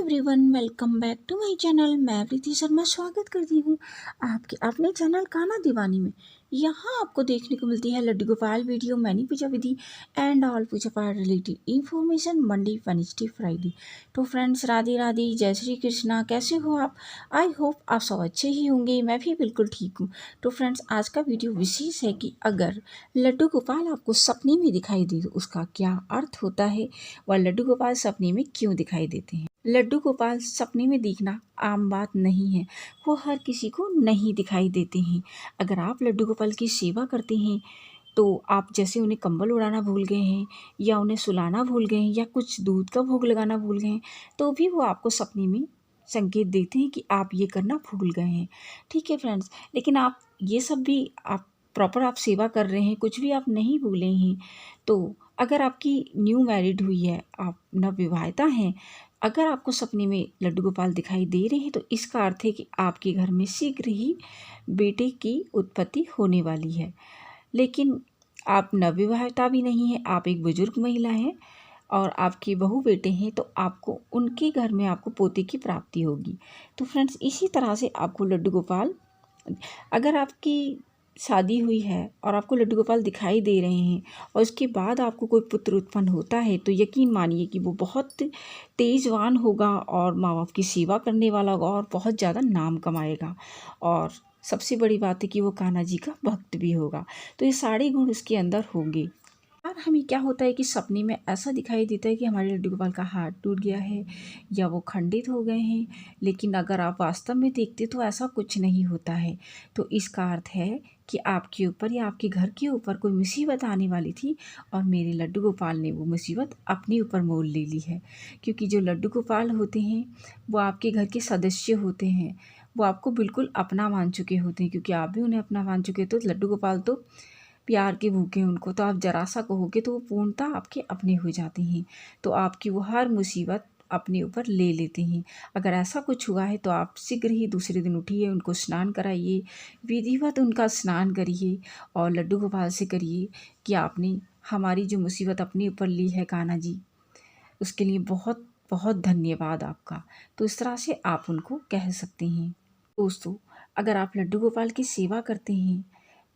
Everyone, welcome back to my channel. मैं प्रीति शर्मा स्वागत करती हूँ आपके अपने चैनल काना दीवानी में। यहाँ आपको देखने को मिलती है लड्डू गोपाल वीडियो, मैनी पूजा विधि एंड ऑल पूजा पाठ related information Monday Wednesday Friday. तो फ्रेंड्स, राधे राधे, जय श्री कृष्णा। कैसे हो आप? आई होप आप सब अच्छे ही होंगे। मैं भी बिल्कुल ठीक हूँ। तो फ्रेंड्स, आज का वीडियो विशेष है कि अगर लड्डू गोपाल आपको सपने में दिखाई दे तो उसका क्या अर्थ होता है, व लड्डू गोपाल सपने में क्यों दिखाई देते हैं। लड्डू गोपाल सपने में दिखना आम बात नहीं है, वो हर किसी को नहीं दिखाई देते हैं। अगर आप लड्डू गोपाल की सेवा करते हैं तो आप जैसे उन्हें कंबल उड़ाना भूल गए हैं, या उन्हें सुलाना भूल गए हैं, या कुछ दूध का भोग लगाना भूल गए हैं, तो भी वो आपको सपने में संकेत देते हैं कि आप ये करना भूल गए हैं। ठीक है फ्रेंड्स, लेकिन आप ये सब भी आप प्रॉपर आप सेवा कर रहे हैं, कुछ भी आप नहीं भूले हैं। तो अगर आपकी न्यू मैरिड हुई है, आप नवविवाहिता हैं, अगर आपको सपने में लड्डू गोपाल दिखाई दे रहे हैं तो इसका अर्थ है कि आपके घर में शीघ्र ही बेटे की उत्पत्ति होने वाली है। लेकिन आप नवविवाहिता भी नहीं हैं, आप एक बुजुर्ग महिला हैं और आपके बहू बेटे हैं, तो आपको उनके घर में आपको पोते की प्राप्ति होगी। तो फ्रेंड्स, इसी तरह से आपको लड्डू गोपाल, अगर आपकी शादी हुई है और आपको लड्डू गोपाल दिखाई दे रहे हैं और उसके बाद आपको कोई पुत्र उत्पन्न होता है, तो यकीन मानिए कि वो बहुत तेजवान होगा और माँ बाप की सेवा करने वाला होगा और बहुत ज़्यादा नाम कमाएगा। और सबसे बड़ी बात है कि वो कान्हा जी का भक्त भी होगा। तो ये सारे गुण उसके अंदर होंगे। और हमें क्या होता है कि सपने में ऐसा दिखाई देता है कि हमारे लड्डू गोपाल का हाथ टूट गया है या वो खंडित हो गए हैं, लेकिन अगर आप वास्तव में देखते तो ऐसा कुछ नहीं होता है। तो इसका अर्थ है कि आपके ऊपर या आपके घर के ऊपर कोई मुसीबत आने वाली थी और मेरे लड्डू गोपाल ने वो मुसीबत अपने ऊपर मोल ले ली है। क्योंकि जो लड्डू गोपाल होते हैं वो आपके घर के सदस्य होते हैं, वो आपको बिल्कुल अपना मान चुके होते हैं, क्योंकि आप भी उन्हें अपना मान चुके हो। तो लड्डू गोपाल तो प्यार के भूखे, उनको तो आप जरा सा कहोगे तो वो पूर्णतः आपके अपने हो जाते हैं। तो आपकी वो हर मुसीबत अपने ऊपर ले लेते हैं। अगर ऐसा कुछ हुआ है तो आप शीघ्र ही दूसरे दिन उठिए, उनको स्नान कराइए, विधिवत उनका स्नान करिए और लड्डू गोपाल से करिए कि आपने हमारी जो मुसीबत अपने ऊपर ली है कान्हा जी, उसके लिए बहुत बहुत धन्यवाद आपका। तो इस तरह से आप उनको कह सकते हैं। दोस्तों, अगर आप लड्डू गोपाल की सेवा करते हैं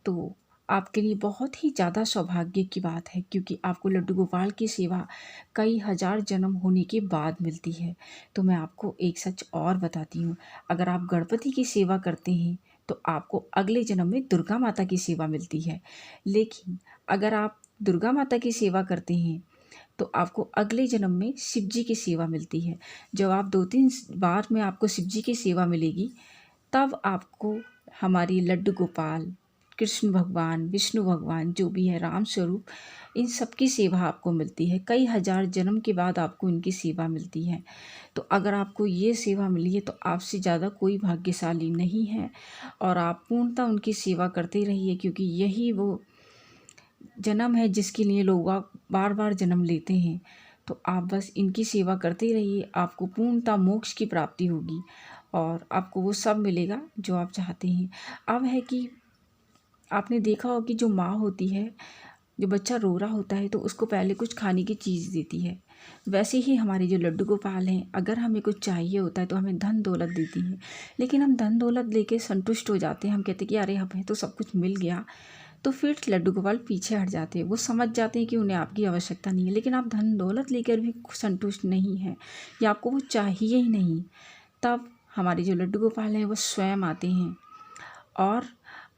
तो आपके लिए बहुत ही ज़्यादा सौभाग्य की बात है, क्योंकि आपको लड्डू गोपाल की सेवा कई हज़ार जन्म होने के बाद मिलती है। तो मैं आपको एक सच और बताती हूँ, अगर आप गणपति की सेवा करते हैं तो आपको अगले जन्म में दुर्गा माता की सेवा मिलती है। लेकिन अगर आप दुर्गा माता की सेवा करते हैं तो आपको अगले जन्म में शिव जी की सेवा मिलती है। जब आप 2-3 बार में आपको शिव जी की सेवा मिलेगी, तब आपको हमारी लड्डू गोपाल, कृष्ण भगवान, विष्णु भगवान, जो भी है राम स्वरूप, इन सब की सेवा आपको मिलती है। कई हज़ार जन्म के बाद आपको इनकी सेवा मिलती है। तो अगर आपको ये सेवा मिली है तो आपसे ज़्यादा कोई भाग्यशाली नहीं है, और आप पूर्णतः उनकी सेवा करते रहिए, क्योंकि यही वो जन्म है जिसके लिए लोग बार बार जन्म लेते हैं। तो आप बस इनकी सेवा करते रहिए, आपको पूर्णतः मोक्ष की प्राप्ति होगी और आपको वो सब मिलेगा जो आप चाहते हैं। अब है कि आपने देखा हो कि जो माँ होती है, जो बच्चा रो रहा होता है तो उसको पहले कुछ खाने की चीज़ देती है। वैसे ही हमारे जो लड्डू गोपाल हैं, अगर हमें कुछ चाहिए होता है तो हमें धन दौलत देती हैं, लेकिन हम धन दौलत लेके संतुष्ट हो जाते हैं। हम कहते हैं कि अरे हमें तो सब कुछ मिल गया। तो फिर लड्डू गोपाल पीछे हट जाते हैं। वो समझ जाते हैं कि उन्हें आपकी आवश्यकता नहीं है, लेकिन आप धन दौलत लेकर भी संतुष्ट नहीं हैं या आपको वो चाहिए ही नहीं। तब हमारे जो लड्डू गोपाल हैं वो स्वयं आते हैं और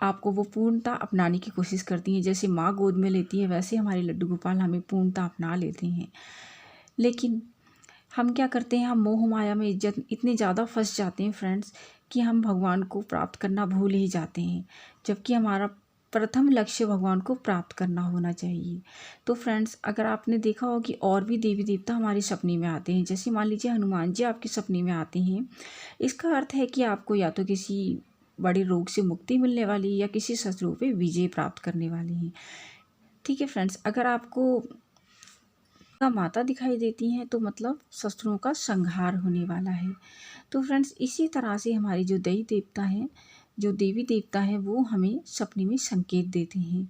आपको वो पूर्णतः अपनाने की कोशिश करती हैं। जैसे माँ गोद में लेती है, वैसे हमारे लड्डू गोपाल हमें पूर्णतः अपना लेते हैं। लेकिन हम क्या करते हैं, हम मोह माया में इज्जत इतने ज़्यादा फंस जाते हैं फ्रेंड्स, कि हम भगवान को प्राप्त करना भूल ही जाते हैं, जबकि हमारा प्रथम लक्ष्य भगवान को प्राप्त करना होना चाहिए। तो फ्रेंड्स, अगर आपने देखा हो कि और भी देवी देवता हमारे सपने में आते हैं, जैसे मान लीजिए हनुमान जी आपके सपने में आते हैं, इसका अर्थ है कि आपको या तो किसी बड़े रोग से मुक्ति मिलने वाली है या किसी शत्रु पे विजय प्राप्त करने वाली है। ठीक है फ्रेंड्स, अगर आपको माता दिखाई देती हैं तो मतलब शत्रुओं का संहार होने वाला है। तो फ्रेंड्स, इसी तरह से हमारे जो देवी देवता हैं, जो देवी देवता हैं, वो हमें सपने में संकेत देते हैं।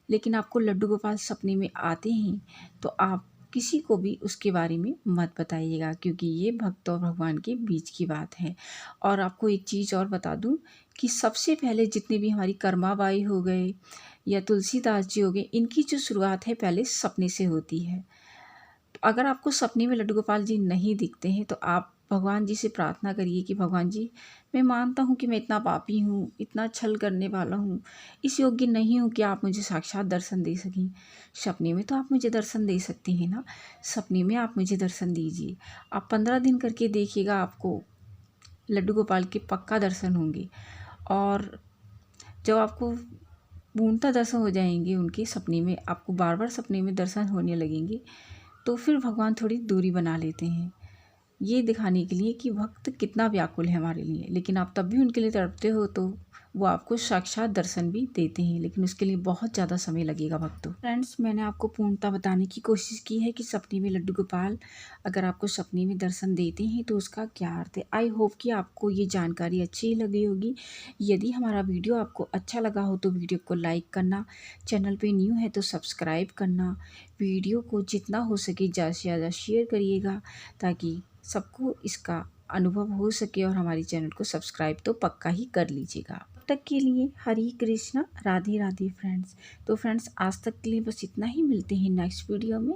लेकिन आपको लड्डू गोपाल सपने में आते हैं तो आप किसी को भी उसके बारे में मत बताइएगा, क्योंकि ये भक्त और भगवान के बीच की बात है। और आपको एक चीज़ और बता दूं कि सबसे पहले जितने भी हमारी कर्माबाई हो गए या तुलसीदास जी हो गए, इनकी जो शुरुआत है पहले सपने से होती है। तो अगर आपको सपने में लड्डू गोपाल जी नहीं दिखते हैं तो आप भगवान जी से प्रार्थना करिए कि भगवान जी, मैं मानता हूँ कि मैं इतना पापी हूँ, इतना छल करने वाला हूँ, इस योग्य नहीं हूँ कि आप मुझे साक्षात दर्शन दे सकें। सपने में तो आप मुझे दर्शन दे सकते हैं ना, सपने में आप मुझे दर्शन दीजिए। आप 15 दिन करके देखिएगा, आपको लड्डू गोपाल के पक्का दर्शन होंगे। और जब आपको पूर्णतः दर्शन हो जाएंगे उनके सपने में, आपको बार बार सपने में दर्शन होने लगेंगे, तो फिर भगवान थोड़ी दूरी बना लेते हैं, ये दिखाने के लिए कि भक्त कितना व्याकुल है हमारे लिए। लेकिन आप तब भी उनके लिए तड़पते हो तो वो आपको साक्षात दर्शन भी देते हैं, लेकिन उसके लिए बहुत ज़्यादा समय लगेगा भक्तों। फ्रेंड्स, मैंने आपको पूर्णतः बताने की कोशिश की है कि सपने में लड्डू गोपाल अगर आपको सपने में दर्शन देते हैं तो उसका क्या अर्थ है। आई होप कि आपको ये जानकारी अच्छी लगी होगी। यदि हमारा वीडियो आपको अच्छा लगा हो तो वीडियो को लाइक करना, चैनल पे न्यू है तो सब्सक्राइब करना, वीडियो को जितना हो सके ज़्यादा से ज़्यादा शेयर करिएगा ताकि सबको इसका अनुभव हो सके, और हमारे चैनल को सब्सक्राइब तो पक्का ही कर लीजिएगा। तब तक के लिए हरे कृष्णा, राधे राधे फ्रेंड्स। तो फ्रेंड्स, आज तक के लिए बस इतना ही, मिलते हैं नेक्स्ट वीडियो में।